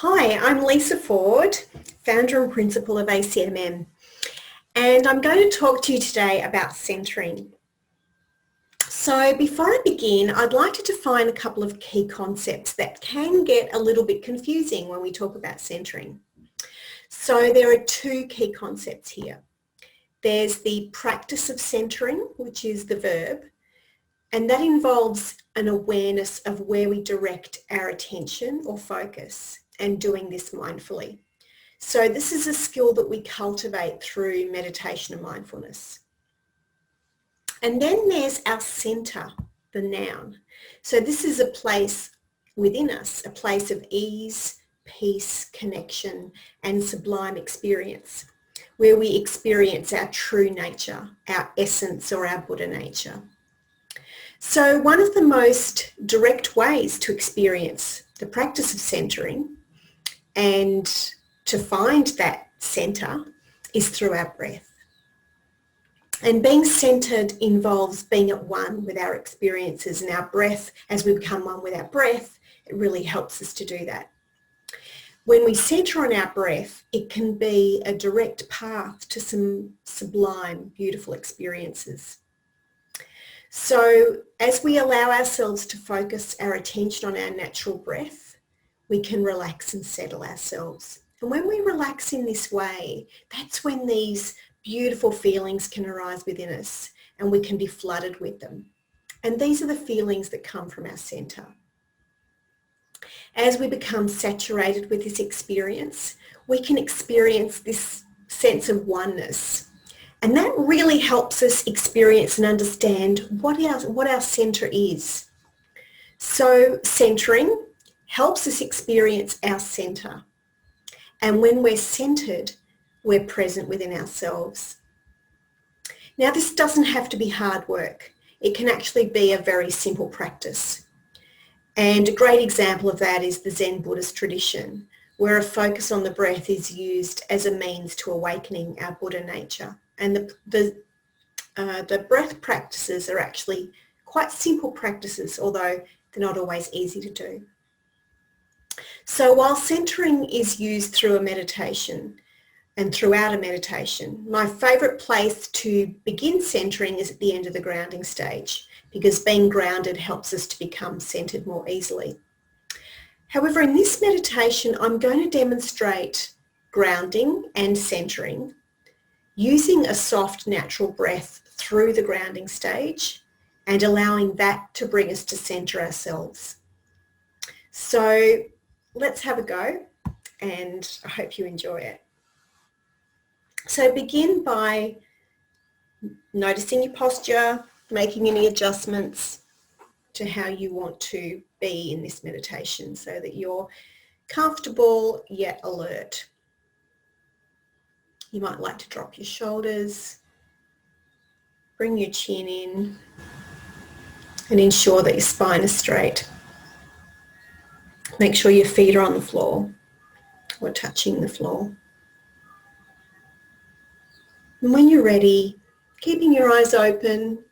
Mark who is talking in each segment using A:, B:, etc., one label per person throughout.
A: Hi, I'm Lisa Forde, founder and principal of ACMM, and I'm going to talk to you today about centering. So before I begin, I'd like to define a couple of key concepts that can get a little bit confusing when we talk about centering. So there are two key concepts here. There's the practice of centering, which is the verb, and that involves an awareness of where we direct our attention or focus, and doing this mindfully. So this is a skill that we cultivate through meditation and mindfulness. And then there's our center, the noun. So this is a place within us, a place of ease, peace, connection, and sublime experience, where we experience our true nature, our essence or our Buddha nature. So one of the most direct ways to experience the practice of centering and to find that center is through our breath. And being centered involves being at one with our experiences, and our breath, as we become one with our breath, it really helps us to do that. When we center on our breath, it can be a direct path to some sublime, beautiful experiences. So as we allow ourselves to focus our attention on our natural breath, we can relax and settle ourselves. And when we relax in this way, that's when these beautiful feelings can arise within us and we can be flooded with them. And these are the feelings that come from our center. As we become saturated with this experience, we can experience this sense of oneness. And that really helps us experience and understand what our center is. So centering helps us experience our center. And when we're centered, we're present within ourselves. Now, this doesn't have to be hard work. It can actually be a very simple practice. And a great example of that is the Zen Buddhist tradition, where a focus on the breath is used as a means to awakening our Buddha nature. And the breath practices are actually quite simple practices, although they're not always easy to do. So while centering is used through a meditation and throughout a meditation, my favourite place to begin centering is at the end of the grounding stage, because being grounded helps us to become centered more easily. However, in this meditation, I'm going to demonstrate grounding and centering using a soft, natural breath through the grounding stage and allowing that to bring us to center ourselves. So let's have a go, and I hope you enjoy it. So begin by noticing your posture, making any adjustments to how you want to be in this meditation so that you're comfortable yet alert. You might like to drop your shoulders, bring your chin in, and ensure that your spine is straight. Make sure your feet are on the floor or touching the floor. And when you're ready, keeping your eyes open,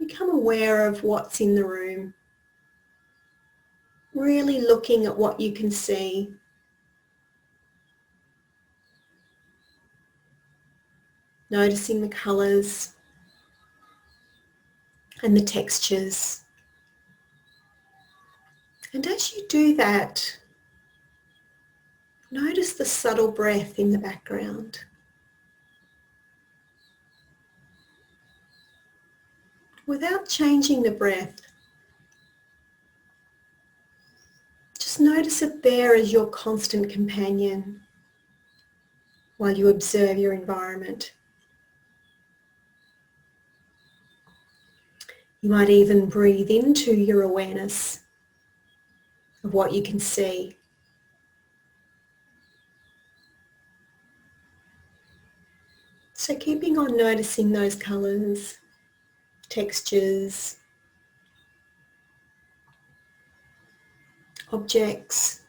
A: become aware of what's in the room. Really looking at what you can see. Noticing the colours and the textures. And as you do that, notice the subtle breath in the background. Without changing the breath, just notice it there as your constant companion while you observe your environment. You might even breathe into your awareness of what you can see. So keeping on noticing those colours, textures, objects,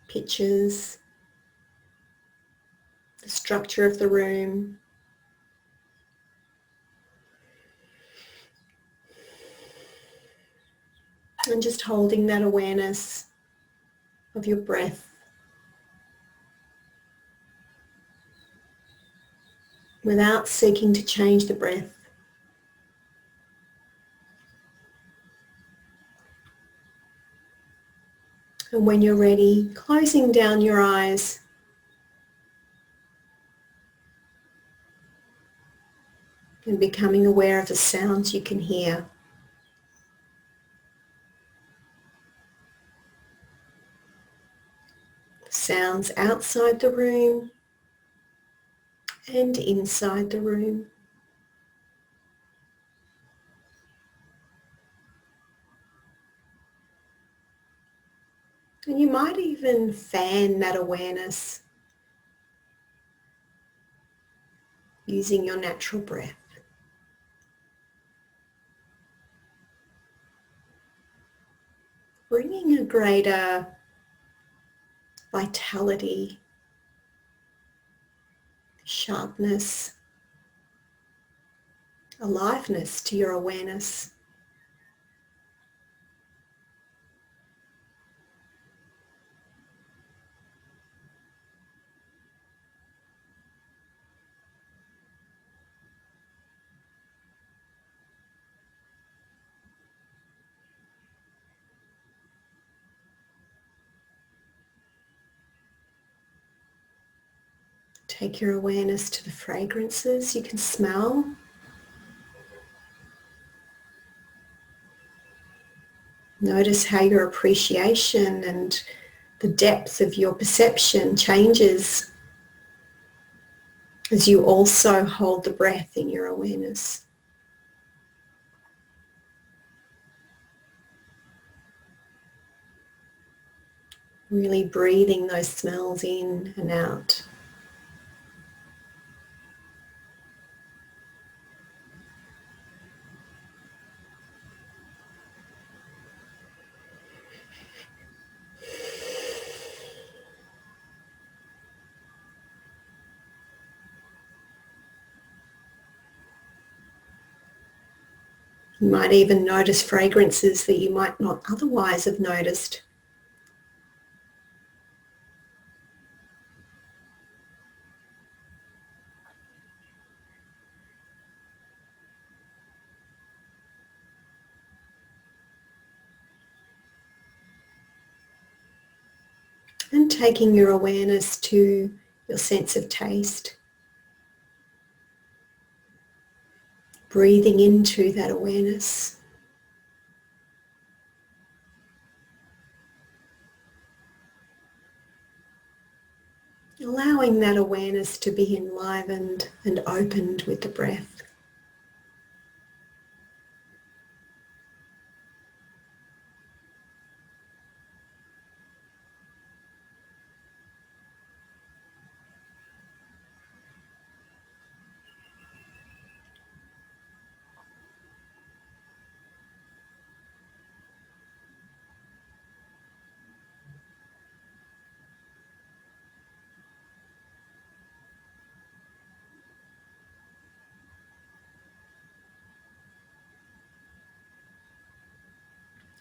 A: pictures, the structure of the room. And just holding that awareness of your breath without seeking to change the breath. And when you're ready, closing down your eyes and becoming aware of the sounds you can hear. Sounds outside the room and inside the room. And you might even fan that awareness using your natural breath. Bringing a greater vitality, sharpness, aliveness to your awareness. Take your awareness to the fragrances you can smell. Notice how your appreciation and the depth of your perception changes as you also hold the breath in your awareness. Really breathing those smells in and out. You might even notice fragrances that you might not otherwise have noticed. And taking your awareness to your sense of taste. Breathing into that awareness. Allowing that awareness to be enlivened and opened with the breath.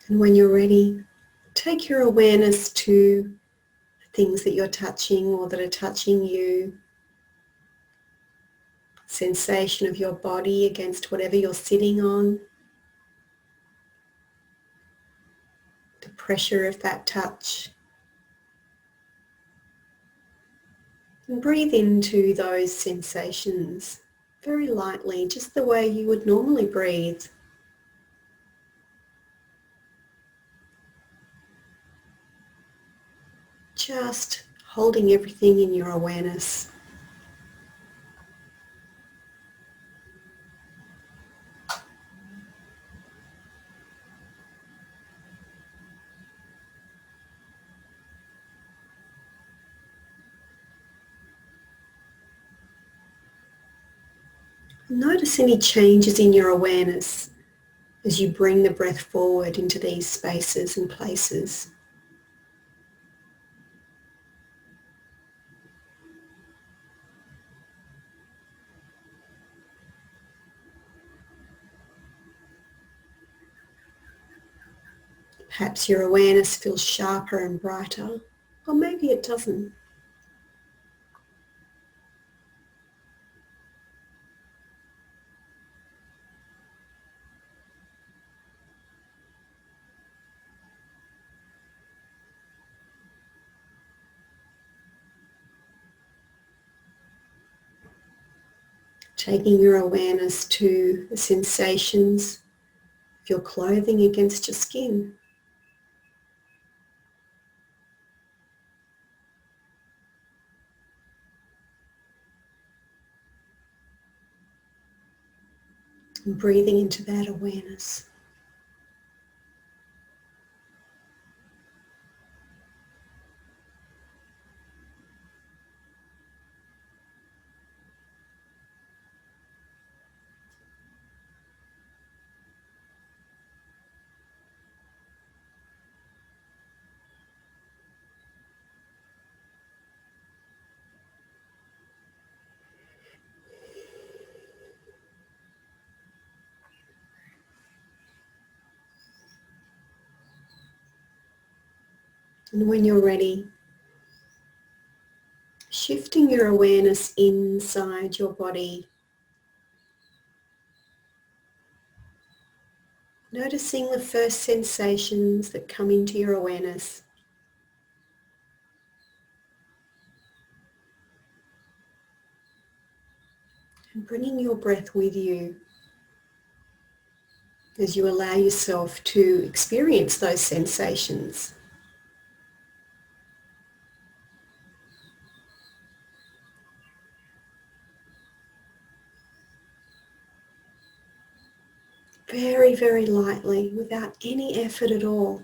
A: And when you're ready, take your awareness to things that you're touching or that are touching you. Sensation of your body against whatever you're sitting on. The pressure of that touch. And breathe into those sensations very lightly, just the way you would normally breathe. Just holding everything in your awareness. Notice any changes in your awareness as you bring the breath forward into these spaces and places. Perhaps your awareness feels sharper and brighter, or maybe it doesn't. Taking your awareness to the sensations of your clothing against your skin. And breathing into that awareness. And when you're ready, shifting your awareness inside your body, noticing the first sensations that come into your awareness. And bringing your breath with you as you allow yourself to experience those sensations. Very, very lightly, without any effort at all.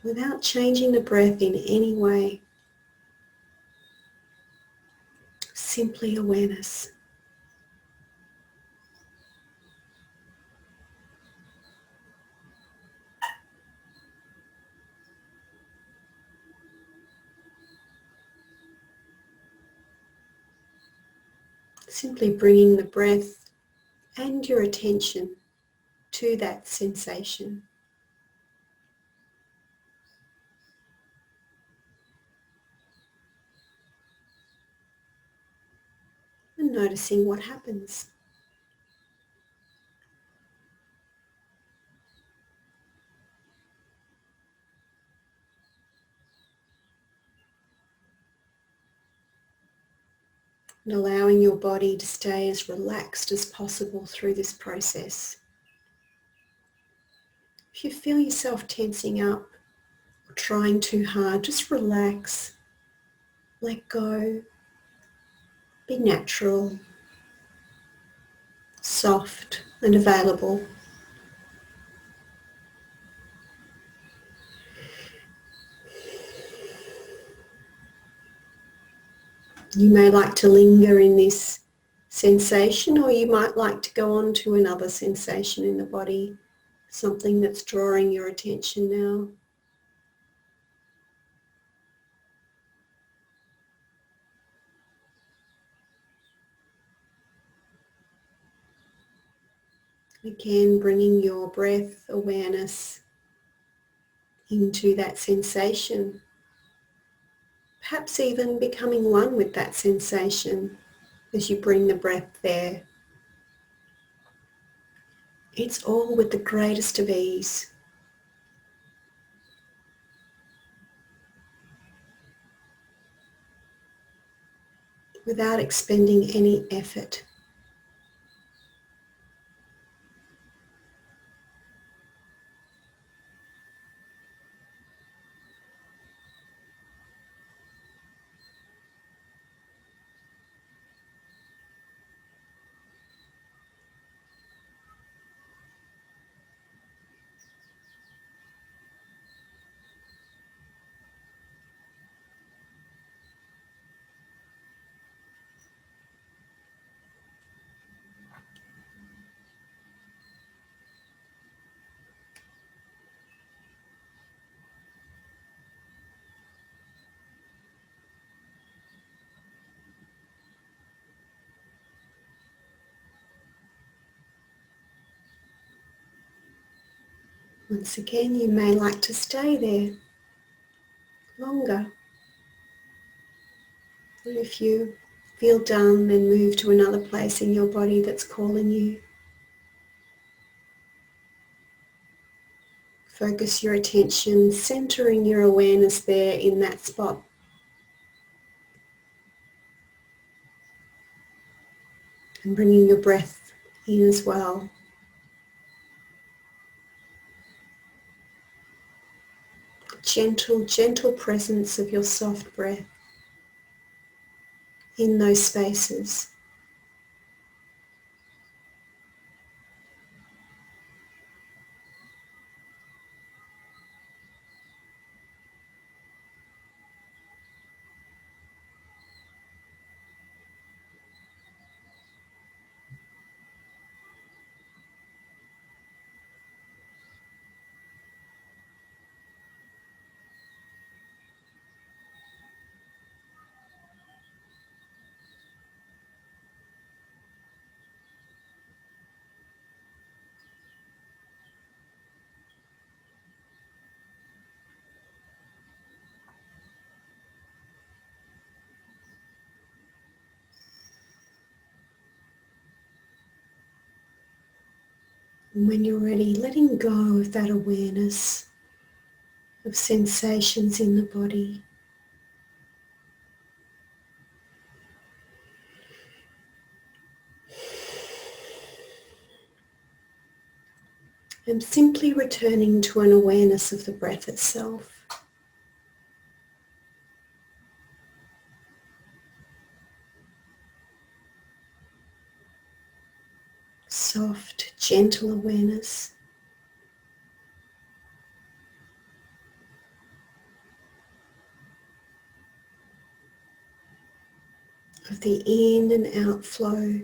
A: Without changing the breath in any way. Simply awareness. Simply bringing the breath and your attention to that sensation. And noticing what happens. And allowing your body to stay as relaxed as possible through this process. If you feel yourself tensing up or trying too hard, just relax, let go, be natural, soft and available. You may like to linger in this sensation, or you might like to go on to another sensation in the body, something that's drawing your attention now. Again, bringing your breath awareness into that sensation, perhaps even becoming one with that sensation as you bring the breath there. It's all with the greatest of ease. Without expending any effort. Once again, you may like to stay there longer. Or if you feel done, then move to another place in your body that's calling you. Focus your attention, centering your awareness there in that spot. And bringing your breath in as well. Gentle, gentle presence of your soft breath in those spaces. And when you're ready, letting go of that awareness of sensations in the body. And simply returning to an awareness of the breath itself. Soft, gentle awareness. Of the in and out flow.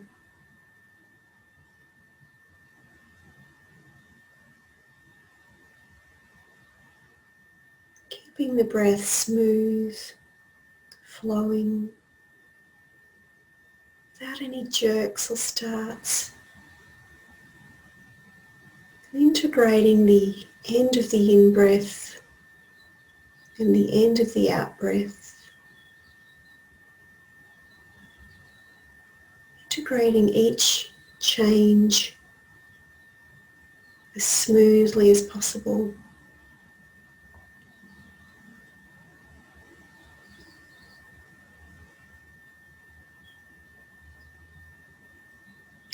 A: Keeping the breath smooth, flowing, without any jerks or starts. Integrating the end of the in-breath and the end of the out-breath. Integrating each change as smoothly as possible.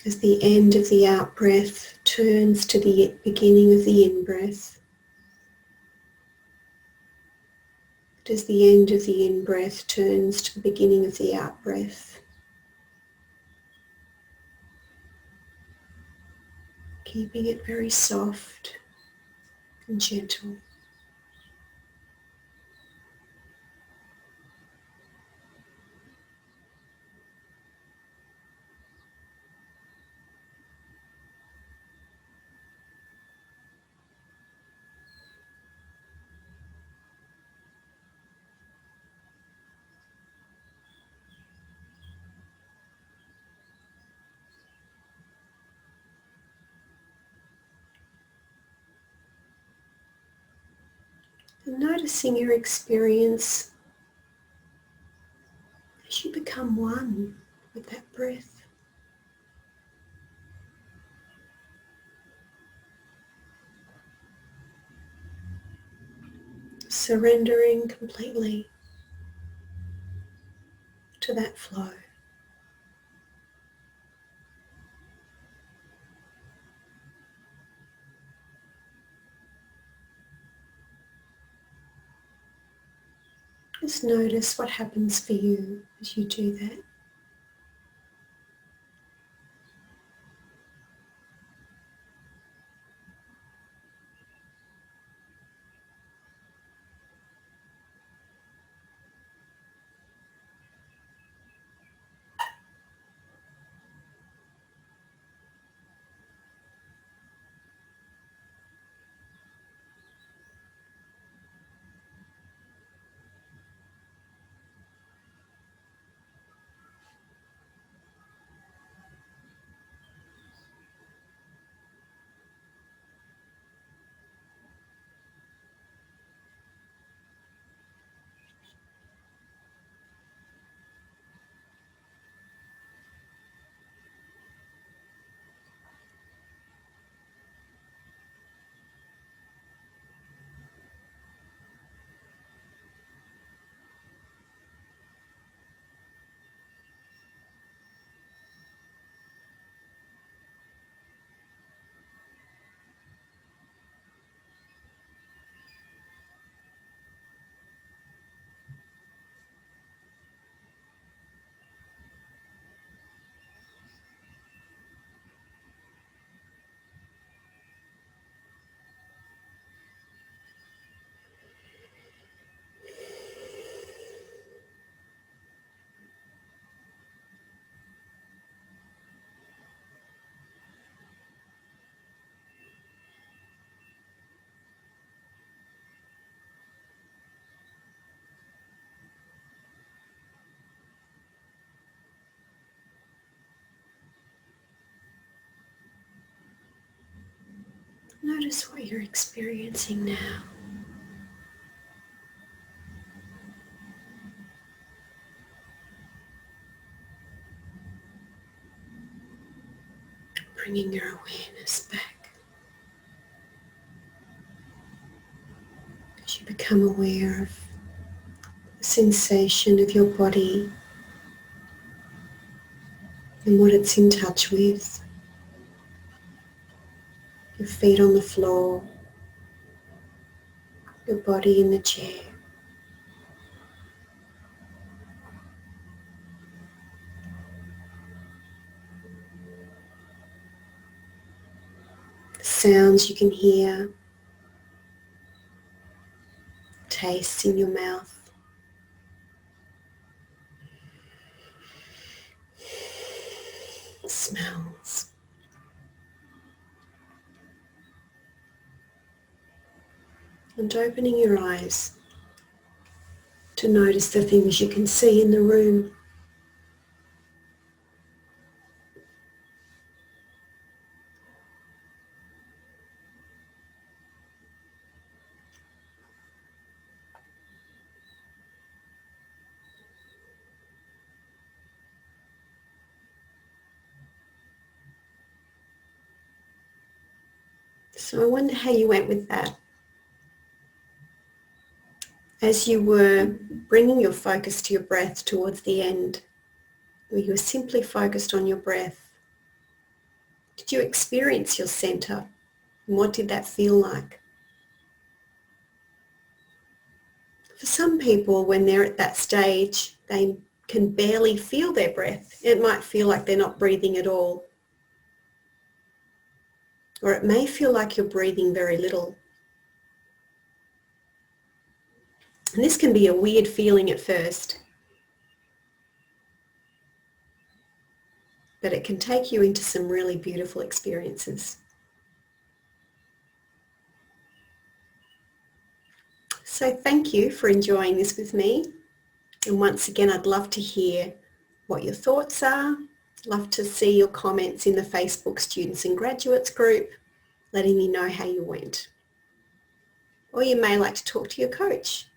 A: As the end of the out-breath turns to the beginning of the in-breath. As the end of the in-breath turns to the beginning of the out-breath. Keeping it very soft and gentle. And noticing your experience as you become one with that breath. Surrendering completely to that flow. Just notice what happens for you as you do that. notice what you're experiencing now. Bringing your awareness back as you become aware of the sensation of your body and what it's in touch with. Your feet on the floor, your body in the chair. The sounds you can hear, tastes in your mouth. Smells. And opening your eyes to notice the things you can see in the room. So I wonder how you went with that. As you were bringing your focus to your breath towards the end, where you were simply focused on your breath, did you experience your center? And what did that feel like? For some people, when they're at that stage, they can barely feel their breath. It might feel like they're not breathing at all. Or it may feel like you're breathing very little. And this can be a weird feeling at first, but it can take you into some really beautiful experiences. So thank you for enjoying this with me. And once again, I'd love to hear what your thoughts are. Love to see your comments in the Facebook Students and Graduates group, letting me know how you went. Or you may like to talk to your coach.